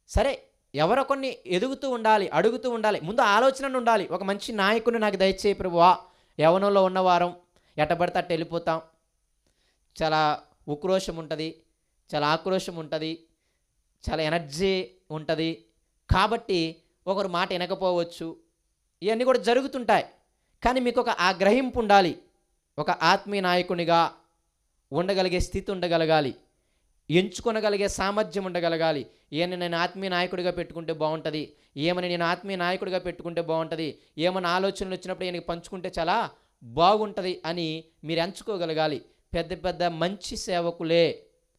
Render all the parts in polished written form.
సరే, ఎవరో కొన్ని ఎదుగుతూ ఉండాలి, అడుగుతూ ఉండాలి, ముందు ఆలోచన ఉండాలి. ఒక మంచి నాయకుడిని నాకు దయచేయి ప్రభువా. యవ్వనంలో ఉన్నవారం ఎట్టబడితే అట్ట వెళ్ళిపోతాం, చాలా ఉక్రోషం ఉంటుంది, చాలా ఆక్రోషం ఉంటుంది, చాలా ఎనర్జీ ఉంటుంది. కాబట్టి ఒకరు మాట వినకపోవచ్చు, ఇవన్నీ కూడా జరుగుతుంటాయి. కానీ మీకు ఒక ఆ గ్రహింపు ఉండాలి. ఒక ఆత్మీయ నాయకునిగా ఉండగలిగే స్థితి ఉండగలగాలి, ఎంచుకొనగలిగే సామర్థ్యం ఉండగలగాలి. ఈయన నేను ఆత్మీయ నాయకుడిగా పెట్టుకుంటే బాగుంటుంది, ఏమని నేను ఆత్మీయ నాయకుడిగా పెట్టుకుంటే బాగుంటుంది, ఏమైనా ఆలోచనలు వచ్చినప్పుడు ఈయనకి పంచుకుంటే చాలా బాగుంటుంది అని మీరు ఎంచుకోగలగాలి. పెద్ద పెద్ద మంచి సేవకులే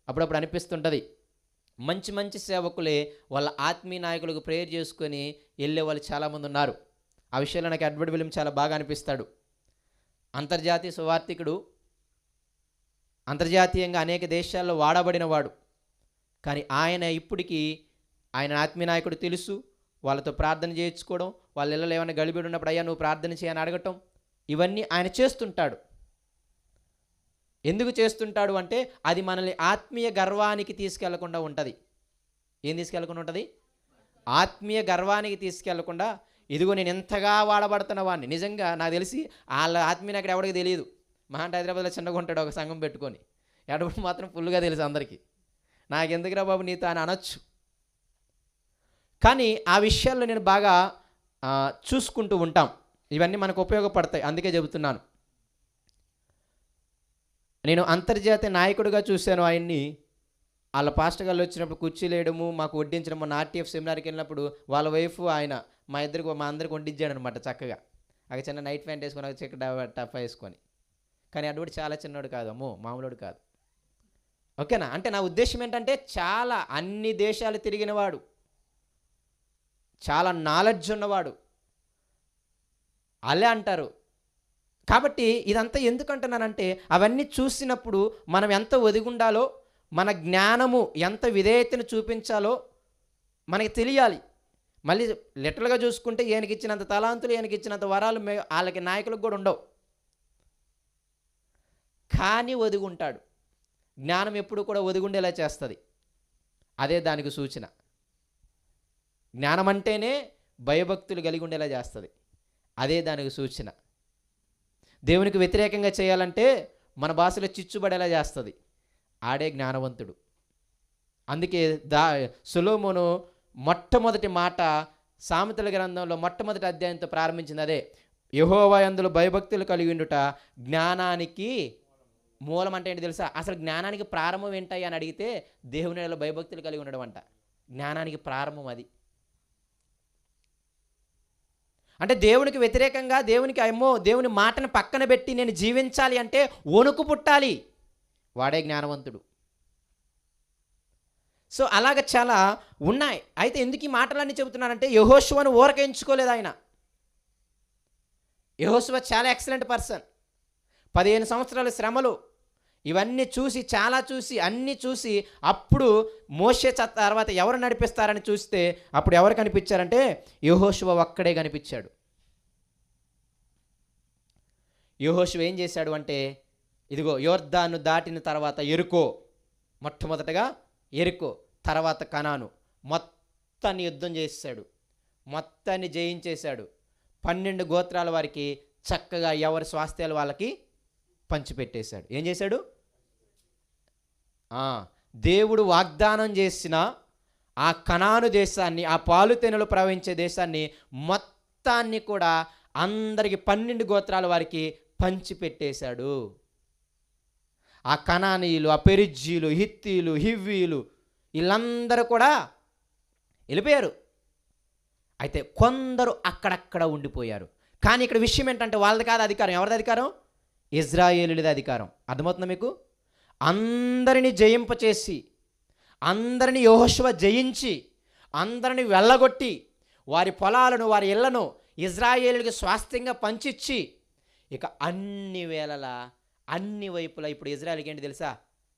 అప్పుడప్పుడు అనిపిస్తుంటుంది, మంచి మంచి సేవకులే వాళ్ళ ఆత్మీయ నాయకులకు ప్రేయర్ చేసుకొని వెళ్ళే వాళ్ళు చాలామంది ఉన్నారు. ఆ విషయంలో నాకు ఎడ్వర్డ్ విలియం చాలా బాగా అనిపిస్తాడు. అంతర్జాతీయ సువార్థికుడు, అంతర్జాతీయంగా అనేక దేశాల్లో వాడబడినవాడు. కానీ ఆయన ఇప్పటికీ ఆయన ఆత్మీయ నాయకుడు తెలుసు, వాళ్ళతో ప్రార్థన చేయించుకోవడం, వాళ్ళ ఇళ్ళలో ఏమైనా గడిబిడి ఉన్నప్పుడు అయ్యా నువ్వు ప్రార్థన చేయని అడగటం, ఇవన్నీ ఆయన చేస్తుంటాడు. ఎందుకు చేస్తుంటాడు అంటే అది మనల్ని ఆత్మీయ గర్వానికి తీసుకెళ్లకుండా ఉంటుంది. ఏం తీసుకెళ్లకుండా ఉంటుంది? ఆత్మీయ గర్వానికి తీసుకెళ్లకుండా, ఇదిగో నేను ఎంతగా వాడబడుతున్న వాడిని. నిజంగా నాకు తెలిసి వాళ్ళ ఆత్మీయ నాయకుడు ఎవరికి తెలియదు. మహా అంటే హైదరాబాద్లో చిన్నగా ఉంటాడు ఒక సంఘం పెట్టుకొని, ఎడబడి మాత్రం ఫుల్గా తెలుసు అందరికీ. నాకెందుకురా బాబు నీతో అని అనొచ్చు. కానీ ఆ విషయాల్లో నేను బాగా చూసుకుంటూ ఉంటాం. ఇవన్నీ మనకు ఉపయోగపడతాయి, అందుకే చెబుతున్నాను. నేను అంతర్జాతీయ నాయకుడిగా చూశాను ఆయన్ని. వాళ్ళ పాస్టర్ గారు వచ్చినప్పుడు కుర్చీలు వేయడము, మాకు వడ్డించడం. మొన్న ఆర్టీఎఫ్ సెమినార్కి వెళ్ళినప్పుడు వాళ్ళ వైఫ్ ఆయన మా అందరికి వడ్డించాడు అనమాట చక్కగా. అక్కడ చిన్న నైట్ ప్యాంట్ వేసుకొని, ఒక చెక్క టఫ్ వేసుకొని. కానీ అటువంటి చాలా చిన్నోడు కాదు, అమ్మో మామూలుడు కాదు. ఓకేనా? అంటే నా ఉద్దేశం ఏంటంటే చాలా అన్ని దేశాలు తిరిగినవాడు, చాలా నాలెడ్జ్ ఉన్నవాడు అలా అంటారు. కాబట్టి ఇదంతా ఎందుకంటున్నానంటే అవన్నీ చూసినప్పుడు మనం ఎంత ఒదిగుండాలో, మన జ్ఞానము ఎంత విధేయతను చూపించాలో మనకి తెలియాలి. మళ్ళీ లిటరల్గా చూసుకుంటే ఈయనకి ఇచ్చినంత తలాంతులు, ఈయనకి ఇచ్చినంత వరాలు వాళ్ళకి నాయకులకు కూడా ఉండవు. కానీ ఒదిగుంటాడు. జ్ఞానం ఎప్పుడు కూడా ఒదిగుండేలా చేస్తుంది. అదే దానికి సూచన. జ్ఞానం అంటేనే భయభక్తులు కలిగి ఉండేలా చేస్తుంది. అదే దానికి సూచన. దేవునికి వ్యతిరేకంగా చేయాలంటే మన భాషలో చిచ్చుబడేలా చేస్తుంది. ఆడే జ్ఞానవంతుడు. అందుకే సొలొమోను మొట్టమొదటి మాట సామెతల గ్రంథంలో మొట్టమొదటి అధ్యాయంతో ప్రారంభించింది అదే. యెహోవా యందు భయభక్తులు కలిగి ఉండుట జ్ఞానానికి మూలం. అంటే ఏంటి తెలుసా? అసలు జ్ఞానానికి ప్రారంభం ఏంటాయి అని అడిగితే దేవుని యెడల భయభక్తులు కలిగి ఉండడం అంట. జ్ఞానానికి ప్రారంభం అది. అంటే దేవునికి వ్యతిరేకంగా, దేవుని మాటను పక్కన పెట్టి నేను జీవించాలి అంటే వణుకు పుట్టాలి. వాడే జ్ఞానవంతుడు. సో అలాగ చాలా ఉన్నాయి. అయితే ఎందుకు ఈ మాటలన్నీ చెబుతున్నానంటే యెహోషువను ఊరక ఎంచుకోలేదు ఆయన. యెహోషువ చాలా ఎక్సలెంట్ పర్సన్. 15 సంవత్సరాల శ్రమలు ఇవన్నీ చూసి, చాలా చూసి, అన్నీ చూసి, అప్పుడు మోషే తర్వాత ఎవరు నడిపిస్తారని చూస్తే అప్పుడు ఎవరు కనిపించారంటే యెహోషువ ఒక్కడే కనిపించాడు. యెహోషువ ఏం చేశాడు అంటే, ఇదిగో యోర్దాను దాటిన తర్వాత యెరికో, మొట్టమొదటగా యెరికో, తర్వాత కనాను, మొత్తాన్ని యుద్ధం చేశాడు, మొత్తాన్ని జయించేశాడు. 12 గోత్రాల వారికి చక్కగా ఎవరి స్వాస్థ్యాలు వాళ్ళకి పంచిపెట్టేశాడు. ఏం చేశాడు? దేవుడు వాగ్దానం చేసిన ఆ కనాను దేశాన్ని, ఆ పాలుతేనెలు ప్రవహించే దేశాన్ని మొత్తాన్ని కూడా అందరికి 12 గోత్రాల వారికి పంచిపెట్టేశాడు. ఆ కనానీయులు, ఆ పెరిజ్జీలు, హిత్తీలు, హివ్వీలు వీళ్ళందరూ కూడా వెళ్ళిపోయారు. అయితే కొందరు అక్కడక్కడ ఉండిపోయారు. కానీ ఇక్కడ విషయం ఏంటంటే వాళ్ళది కాదు అధికారం. ఎవరిది అధికారం? ఇజ్రాయేలుది అధికారం. అర్థమవుతుందా మీకు? అందరినీ జయింపచేసి, అందరినీ యెహోషువ జయించి, అందరినీ వెళ్ళగొట్టి, వారి పొలాలను, వారి ఇళ్లను ఇజ్రాయేలుకి స్వాస్థ్యంగా పంచిచ్చి, ఇక అన్ని వేళలా, అన్ని వైపులా ఇప్పుడు ఇజ్రాయేలుకి ఏంటి తెలుసా?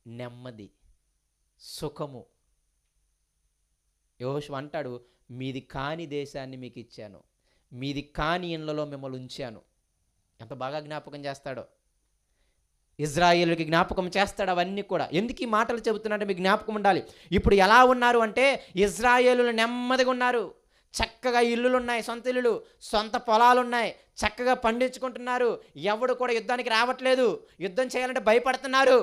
నెమ్మది, సుఖము. యెహోషువ అంటాడు, మీది కాని దేశాన్ని మీకు ఇచ్చాను, మీది కాని ఇళ్లలో మిమ్మల్ని ఉంచాను. ఎంత బాగా జ్ఞాపకం చేస్తాడో. ఇజ్రాయేలుకి జ్ఞాపకం చేస్తాడు అవన్నీ కూడా. ఎందుకు ఈ మాటలు చెబుతున్నాడంటే మీకు జ్ఞాపకం ఉండాలి. ఇప్పుడు ఎలా ఉన్నారు అంటే ఇజ్రాయేలులు నెమ్మదిగా ఉన్నారు. చక్కగా ఇల్లులు ఉన్నాయి, సొంత ఇల్లులు, సొంత పొలాలు ఉన్నాయి, చక్కగా పండించుకుంటున్నారు. ఎవడు కూడా యుద్ధానికి రావట్లేదు. యుద్ధం చేయాలంటే భయపడుతున్నారు.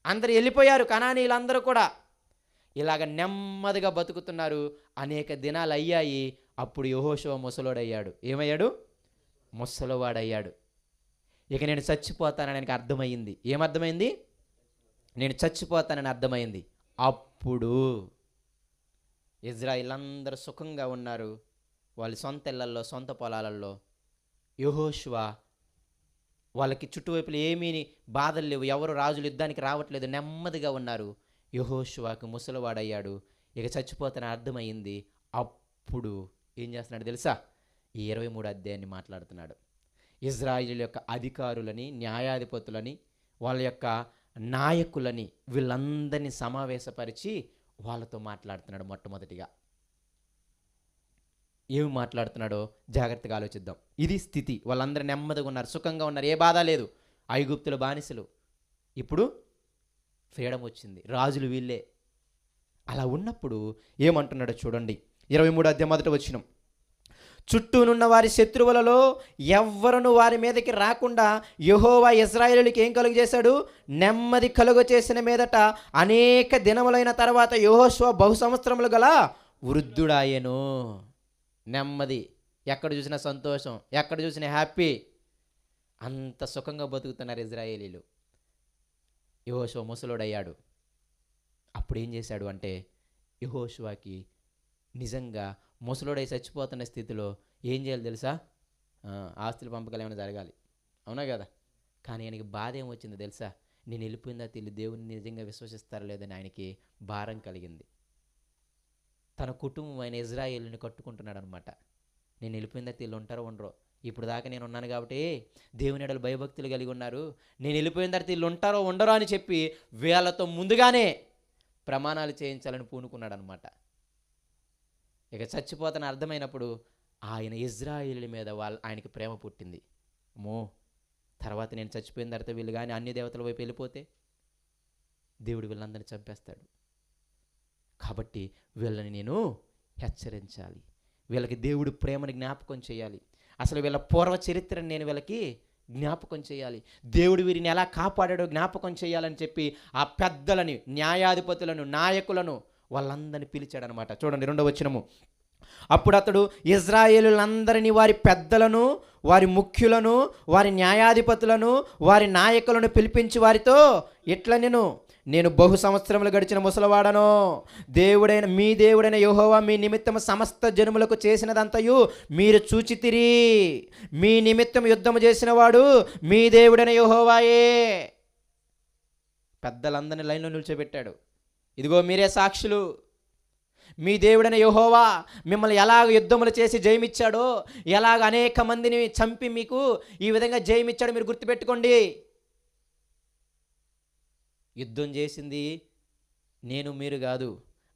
అందరు వెళ్ళిపోయారు, కనానీయులందరూ కూడా. ఇలాగ నెమ్మదిగా బతుకుతున్నారు. అనేక దినాలు అయ్యాయి. అప్పుడు యెహోషువ ముసలోడయ్యాడు. ఏమయ్యాడు? ముసలివాడయ్యాడు. ఇక నేను చచ్చిపోతానని ఆయనకి అర్థమైంది. ఏమర్థమైంది? నేను చచ్చిపోతానని అర్థమైంది. అప్పుడు ఇజ్రాయిల్ అందరూ సుఖంగా ఉన్నారు, వాళ్ళ సొంత ఇళ్లల్లో, సొంత పొలాలలో. యెహోషువ వాళ్ళకి చుట్టువైపులు ఏమీ బాధలు లేవు, ఎవరు రాజులు యుద్ధానికి రావట్లేదు, నెమ్మదిగా ఉన్నారు. యెహోషువకు ముసలివాడయ్యాడు, ఇక చచ్చిపోతానని అర్థమైంది. అప్పుడు ఏం చేస్తున్నాడు తెలుసా? ఈ 23 అధ్యాయాన్ని మాట్లాడుతున్నాడు. ఇజ్రాయిల్ యొక్క అధికారులని, న్యాయాధిపతులని, వాళ్ళ యొక్క నాయకులని, వీళ్ళందరినీ సమావేశపరిచి వాళ్ళతో మాట్లాడుతున్నాడు. మొట్టమొదటిగా ఏమి మాట్లాడుతున్నాడో జాగ్రత్తగా ఆలోచిద్దాం. ఇది స్థితి. వాళ్ళందరూ నెమ్మదిగా ఉన్నారు, సుఖంగా ఉన్నారు, ఏ బాధ లేదు. ఐగుప్తుల బానిసలు, ఇప్పుడు ఫ్రీడమ్ వచ్చింది, రాజులు వీళ్ళే. అలా ఉన్నప్పుడు ఏమంటున్నాడో చూడండి. 23 అధ్యాయం 1వ వచనం. చుట్టూనున్న వారి శత్రువులలో ఎవ్వరును వారి మీదకి రాకుండా యెహోవా ఇశ్రాయేలుకి ఏం కలుగు చేశాడు? నెమ్మది కలుగ చేసిన మీదట అనేక దినములైన తర్వాత యెహోషువ బహు సంవత్సరములు గల వృద్ధుడాయెను. నెమ్మది, ఎక్కడ చూసినా సంతోషం, ఎక్కడ చూసినా హ్యాపీ. అంత సుఖంగా బతుకుతున్నారు ఇజ్రాయేలీలు. యెహోషువ ముసలోడయ్యాడు. అప్పుడు ఏం చేశాడు అంటే, యెహోషువకి నిజంగా ముసలోడై చచ్చిపోతున్న స్థితిలో ఏం చేయాలి తెలుసా? ఆస్తుల పంపకాలు ఏమైనా జరగాలి, అవునా కదా? కానీ ఆయనకి బాధ ఏమొచ్చిందో తెలుసా? నేను వెళ్ళిపోయిందా తెలియదు, దేవుని నిజంగా విశ్వసిస్తారో లేదని ఆయనకి భారం కలిగింది. తన కుటుంబం ఆయన ఇజ్రాయేలుని కట్టుకుంటున్నాడు అనమాట. నేను వెళ్ళిపోయిందా వీళ్ళు ఉంటారో ఉండరో, ఇప్పుడు దాకా నేను ఉన్నాను కాబట్టి దేవుని ఎడల భయభక్తులు కలిగి ఉన్నారు, నేను వెళ్ళిపోయిన తర్వాత వీళ్ళు ఉంటారో ఉండరో అని చెప్పి వీళ్ళతో ముందుగానే ప్రమాణాలు చేయించాలని పూనుకున్నాడు అనమాట. ఇక చచ్చిపోతాను అర్థమైనప్పుడు ఆయన ఇజ్రాయేలు మీద ఆయనకి ప్రేమ పుట్టింది. అమ్మో, తర్వాత నేను చచ్చిపోయిన తర్వాత వీళ్ళు కానీ అన్ని దేవతల వైపు వెళ్ళిపోతే దేవుడు వీళ్ళందరినీ చంపేస్తాడు. కాబట్టి వీళ్ళని నేను హెచ్చరించాలి, వీళ్ళకి దేవుడు ప్రేమని జ్ఞాపకం చేయాలి, అసలు వీళ్ళ పూర్వ చరిత్రని నేను వీళ్ళకి జ్ఞాపకం చేయాలి, దేవుడు వీరిని ఎలా కాపాడాడో జ్ఞాపకం చేయాలని చెప్పి ఆ పెద్దలని, న్యాయాధిపతులను, నాయకులను వాళ్ళందరినీ పిలిచాడనమాట. చూడండి 2వ వచనము. అప్పుడు అతడు ఇజ్రాయేలులందరినీ, వారి పెద్దలను, వారి ముఖ్యులను, వారి న్యాయాధిపతులను, వారి నాయకులను పిలిపించి వారితో ఇట్లా నేను బహు సంవత్సరములు గడిచిన ముసలవాడను, మీ దేవుడైన యెహోవా మీ నిమిత్తము సమస్త జనములకు చేసినదంతయు మీరు చూచితిరి. మీ నిమిత్తం యుద్ధము చేసిన వాడు మీ దేవుడైన యెహోవాయే. పెద్దలందరినీ లైన్లో నిల్చోబెట్టాడు. ఇదిగో మీరే సాక్షులు, మీ దేవుడైన యెహోవా మిమ్మల్ని ఎలాగ యుద్ధములు చేసి జయమిచ్చాడో, ఎలాగ అనేక మందిని చంపి మీకు ఈ విధంగా జయమిచ్చాడో మీరు గుర్తుపెట్టుకోండి. యుద్ధం చేసింది నేను మీరు కాదు,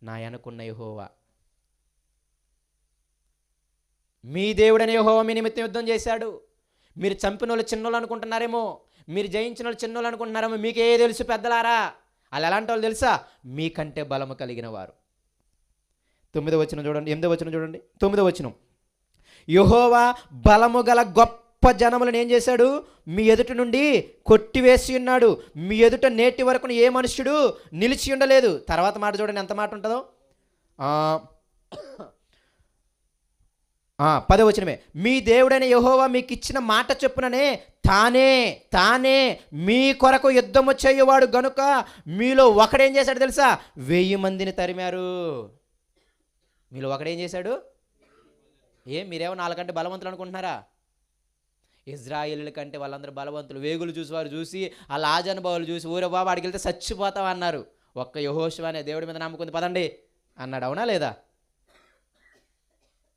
నా వెనకున్న యెహోవా. మీ దేవుడైన యెహోవా మీ నిమిత్తం యుద్ధం చేశాడు. మీరు చంపిన వాళ్ళు చిన్నోళ్ళు అనుకుంటున్నారేమో, మీరు జయించిన వాళ్ళు చిన్నోళ్ళు అనుకుంటున్నారేమో. మీకే తెలుసు పెద్దలారా, వాళ్ళు ఎలాంటి వాళ్ళు తెలుసా? మీకంటే బలము కలిగిన వారు. 9వ వచనం చూడండి, 8వ వచనం చూడండి. 9వ వచనం. యెహోవా బలము గల గొప్ప జనములను ఏం చేశాడు? మీ ఎదుట నుండి కొట్టివేసి ఉన్నాడు. మీ ఎదుట నేటి వరకు ఏ మనుష్యుడు నిలిచి ఉండలేదు. తర్వాత మాట చూడండి ఎంత మాట ఉంటుందో. 10వ వచనమే. మీ దేవుడైన యెహోవా మీకు ఇచ్చిన మాట చొప్పుననే తానే మీ కొరకు యుద్ధము చేయవాడు గనుక మీలో ఒకడేం చేశాడు తెలుసా? 1000 మందిని తరిమారు. మీలో ఒకడేం చేశాడు? మీరేమో నాలుగంటే బలవంతులు అనుకుంటున్నారా? ఇజ్రాయేలుల కంటే వాళ్ళందరూ బలవంతులు. వేగులు చూసి వారు చూసి, ఆ లాజనుభవాలు చూసి ఊరే బాబు ఆడికి వెళ్తే చచ్చిపోతాం అన్నారు. ఒక్క యెహోషువ అనే దేవుడి మీద నమ్ముకుంది పదండి అన్నాడు. అవునా లేదా?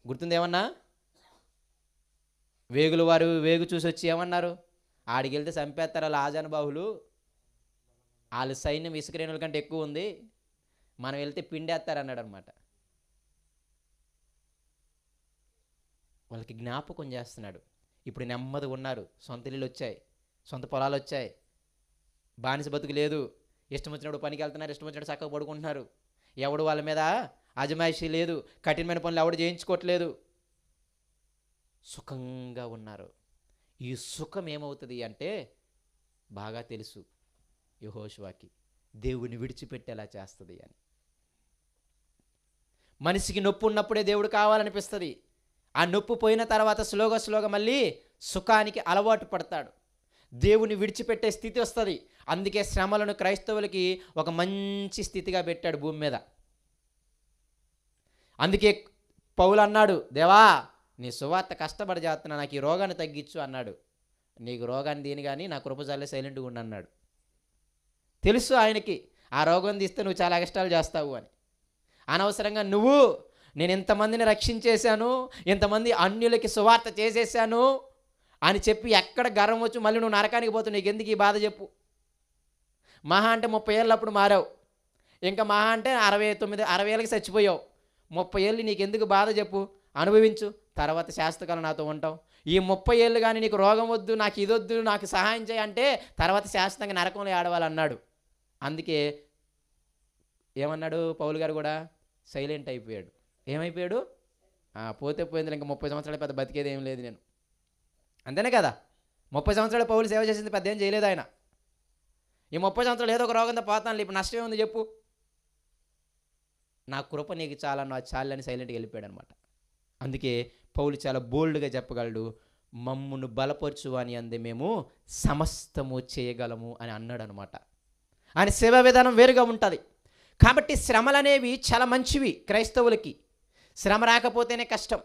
గుర్తుందేమన్నా? వేగులు వారు వేగు చూసి వచ్చి ఏమన్నారు? ఆడికి వెళ్తే చంపేస్తారు వాళ్ళ ఆజానుబాహులు, వాళ్ళ సైన్యం ఇసుకరేణుల కంటే ఎక్కువ ఉంది, మనం వెళ్తే పిండేస్తారు అన్నాడు అనమాట. వాళ్ళకి జ్ఞాపకం చేస్తున్నాడు. ఇప్పుడు నెమ్మదిగా ఉన్నారు, సొంత ఇల్లులు వచ్చాయి, సొంత పొలాలు వచ్చాయి, బానిస బతుకు లేదు. ఇష్టం వచ్చినప్పుడు పనికి వెళ్తున్నారు, ఇష్టం వచ్చినట్టు చక్కగా పడుకుంటున్నారు. ఎవడు వాళ్ళ మీద అజమాయిషీ లేదు, కఠినమైన పనులు ఎవడు చేయించుకోవట్లేదు, సుఖంగా ఉన్నారు. ఈ సుఖం ఏమవుతుంది అంటే బాగా తెలుసు యెహోషువకి, దేవుని విడిచిపెట్టేలా చేస్తుంది అని. మనిషికి నొప్పి ఉన్నప్పుడే దేవుడు కావాలనిపిస్తుంది. ఆ నొప్పి పోయిన తర్వాత స్లోగా మళ్ళీ సుఖానికి అలవాటు పడతాడు. దేవుని విడిచిపెట్టే స్థితి వస్తుంది. అందుకే శ్రమలను క్రైస్తవులకి ఒక మంచి స్థితిగా పెట్టాడు భూమి మీద. అందుకే పౌలు అన్నాడు, దేవా నీ సువార్త కష్టపడి చేస్తున్నా, నాకు ఈ రోగాన్ని తగ్గించు అన్నాడు. నీకు రోగాన్ని దీని కానీ నా కృప చాలే, సైలెంట్గా ఉండు అన్నాడు. తెలుసు ఆయనకి ఆ రోగం తీస్తే నువ్వు చాలా కష్టాలు చేస్తావు అని. అనవసరంగా నేను ఇంతమందిని రక్షించేశాను, ఇంతమంది అన్యులకి సువార్త చేసేసాను అని చెప్పి ఎక్కడ గర్వం వచ్చి మళ్ళీ నువ్వు నరకానికి పోతావు. నీకు ఎందుకు ఈ బాధ చెప్పు? మహా అంటే 30 ఏళ్ళప్పుడు మారావు, ఇంకా మహా అంటే 60 ఏళ్ళకి చచ్చిపోయావు. 30 ఏళ్ళు నీకు ఎందుకు బాధ చెప్పు? అనుభవించు, తర్వాత శాశ్వతకాలం నాతో ఉంటావు. ఈ 30 ఏళ్ళు కానీ నీకు రోగం వద్దు, నాకు ఇదొద్దు, నాకు సహాయం చేయంటే తర్వాత శాశ్వతంగా నరకంలో ఆడవాలన్నాడు. అందుకే ఏమన్నాడు పౌలు గారు కూడా? సైలెంట్ అయిపోయాడు. ఏమైపోయాడు? పోతే పోయింది, ఇంకా 30 సంవత్సరాలు పెద్ద బతికేది ఏం లేదు నేను. అంతేనే కదా? 30 సంవత్సరాలు పౌలు సేవ చేసింది పెద్ద ఏం చేయలేదు ఆయన. ఈ 30 సంవత్సరాలు ఏదో ఒక రోగంతో పోతాను, ఇప్పుడు నష్టం ఏముంది చెప్పు? నా కృప నీకు చాలన్నా చాలని సైలెంట్గా వెళ్ళిపోయాడు అనమాట. అందుకే పౌలు చాలా బోల్డ్గా చెప్పగలడు, మమ్మును బలపరచు అని అందే మేము సమస్తము చేయగలము అని అన్నాడు అనమాట. ఆయన సేవా విధానం వేరుగా ఉంటుంది. కాబట్టి శ్రమలు అనేవి చాలా మంచివి క్రైస్తవులకి. శ్రమ రాకపోతేనే కష్టం.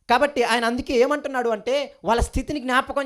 కాబట్టి ఆయన అందుకే ఏమంటున్నాడు అంటే వాళ్ళ స్థితిని జ్ఞాపకం